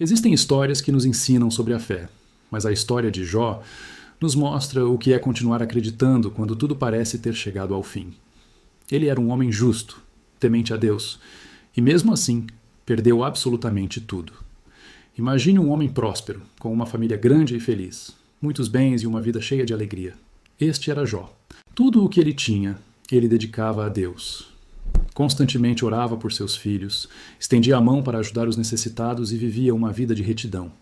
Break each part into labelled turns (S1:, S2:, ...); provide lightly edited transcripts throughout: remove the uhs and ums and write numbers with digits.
S1: Existem histórias que nos ensinam sobre a fé, mas a história de Jó nos mostra o que é continuar acreditando quando tudo parece ter chegado ao fim. Ele era um homem justo, temente a Deus, e mesmo assim perdeu absolutamente tudo. Imagine um homem próspero, com uma família grande e feliz, muitos bens e uma vida cheia de alegria. Este era Jó. Tudo o que ele tinha, ele dedicava a Deus. Constantemente orava por seus filhos, estendia a mão para ajudar os necessitados e vivia uma vida de retidão.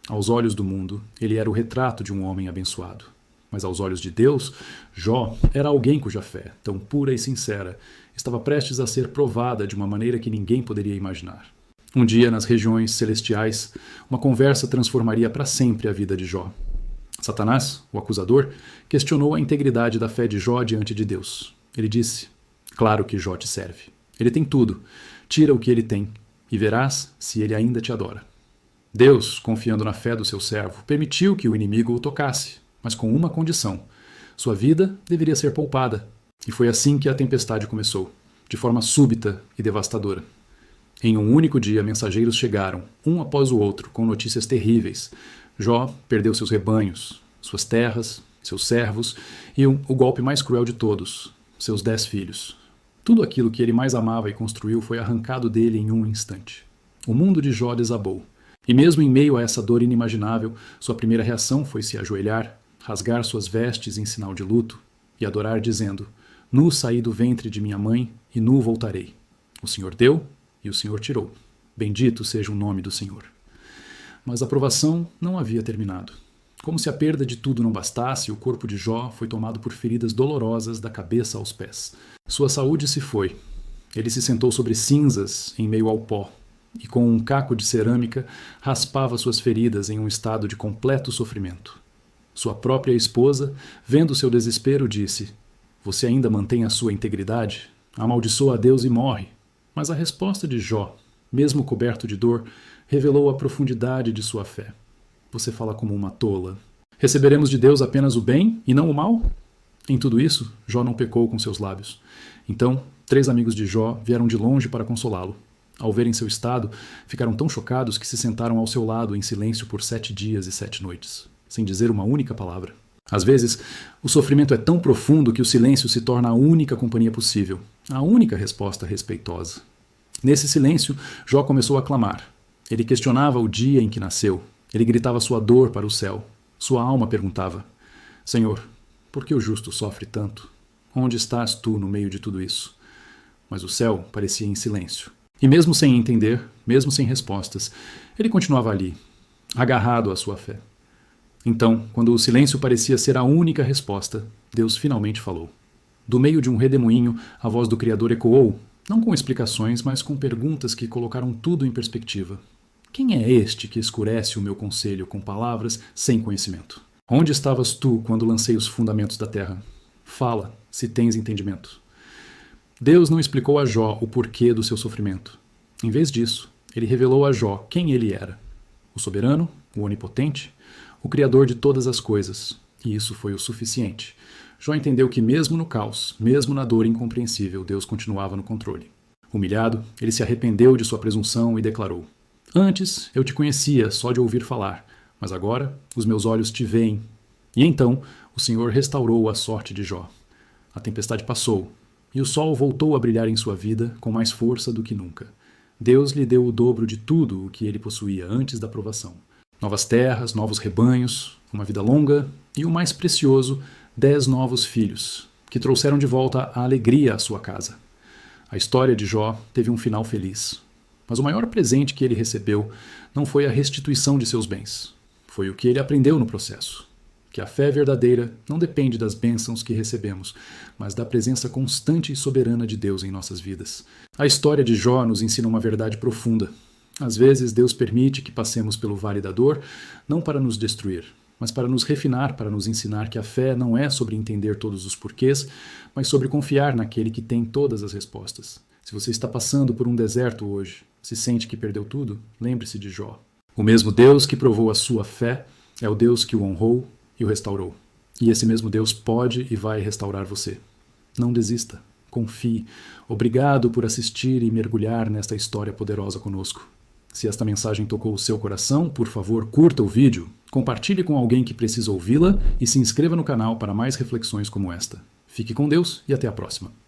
S1: Aos olhos do mundo, ele era o retrato de um homem abençoado. Mas aos olhos de Deus, Jó era alguém cuja fé, tão pura e sincera, estava prestes a ser provada de uma maneira que ninguém poderia imaginar. Um dia, nas regiões celestiais, uma conversa transformaria para sempre a vida de Jó. Satanás, o acusador, questionou a integridade da fé de Jó diante de Deus. Ele disse: "Claro que Jó te serve. Ele tem tudo. Tira o que ele tem, e verás se ele ainda te adora." Deus, confiando na fé do seu servo, permitiu que o inimigo o tocasse, mas com uma condição: sua vida deveria ser poupada. E foi assim que a tempestade começou, de forma súbita e devastadora. Em um único dia, mensageiros chegaram, um após o outro, com notícias terríveis. Jó perdeu seus rebanhos, suas terras, seus servos e o golpe mais cruel de todos, seus 10 filhos. Tudo aquilo que ele mais amava e construiu foi arrancado dele em um instante. O mundo de Jó desabou. E mesmo em meio a essa dor inimaginável, sua primeira reação foi se ajoelhar, rasgar suas vestes em sinal de luto e adorar dizendo: "Nu saí do ventre de minha mãe e nu voltarei. O Senhor deu e o Senhor tirou. Bendito seja o nome do Senhor." Mas a provação não havia terminado. Como se a perda de tudo não bastasse, o corpo de Jó foi tomado por feridas dolorosas da cabeça aos pés. Sua saúde se foi. Ele se sentou sobre cinzas em meio ao pó e com um caco de cerâmica raspava suas feridas em um estado de completo sofrimento. Sua própria esposa, vendo seu desespero, disse: "Você ainda mantém a sua integridade? Amaldiçoa a Deus e morre." Mas a resposta de Jó, mesmo coberto de dor, revelou a profundidade de sua fé. "Você fala como uma tola. Receberemos de Deus apenas o bem e não o mal?" Em tudo isso, Jó não pecou com seus lábios. Então, 3 amigos de Jó vieram de longe para consolá-lo. Ao verem seu estado, ficaram tão chocados que se sentaram ao seu lado em silêncio por 7 dias e 7 noites, sem dizer uma única palavra. Às vezes, o sofrimento é tão profundo que o silêncio se torna a única companhia possível, a única resposta respeitosa. Nesse silêncio, Jó começou a clamar. Ele questionava o dia em que nasceu. Ele gritava sua dor para o céu. Sua alma perguntava: "Senhor, por que o justo sofre tanto? Onde estás tu no meio de tudo isso?" Mas o céu parecia em silêncio. E mesmo sem entender, mesmo sem respostas, ele continuava ali, agarrado à sua fé. Então, quando o silêncio parecia ser a única resposta, Deus finalmente falou. Do meio de um redemoinho, a voz do Criador ecoou, não com explicações, mas com perguntas que colocaram tudo em perspectiva. Quem é este que escurece o meu conselho com palavras sem conhecimento? Onde estavas tu quando lancei os fundamentos da terra? Fala, se tens entendimento. Deus não explicou a Jó o porquê do seu sofrimento. Em vez disso, ele revelou a Jó quem ele era: o soberano, o onipotente, o criador de todas as coisas. E isso foi o suficiente. Jó entendeu que mesmo no caos, mesmo na dor incompreensível, Deus continuava no controle. Humilhado, ele se arrependeu de sua presunção e declarou: "Antes eu te conhecia só de ouvir falar, mas agora os meus olhos te veem." E então o Senhor restaurou a sorte de Jó. A tempestade passou, e o sol voltou a brilhar em sua vida com mais força do que nunca. Deus lhe deu o dobro de tudo o que ele possuía antes da provação. Novas terras, novos rebanhos, uma vida longa e o mais precioso, 10 novos filhos, que trouxeram de volta a alegria à sua casa. A história de Jó teve um final feliz. Mas o maior presente que ele recebeu não foi a restituição de seus bens. Foi o que ele aprendeu no processo. Que a fé verdadeira não depende das bênçãos que recebemos, mas da presença constante e soberana de Deus em nossas vidas. A história de Jó nos ensina uma verdade profunda. Às vezes Deus permite que passemos pelo vale da dor, não para nos destruir, mas para nos refinar, para nos ensinar que a fé não é sobre entender todos os porquês, mas sobre confiar naquele que tem todas as respostas. Se você está passando por um deserto hoje, se sente que perdeu tudo, lembre-se de Jó. O mesmo Deus que provou a sua fé é o Deus que o honrou e o restaurou. E esse mesmo Deus pode e vai restaurar você. Não desista. Confie. Obrigado por assistir e mergulhar nesta história poderosa conosco. Se esta mensagem tocou o seu coração, por favor, curta o vídeo, compartilhe com alguém que precisa ouvi-la e se inscreva no canal para mais reflexões como esta. Fique com Deus e até a próxima.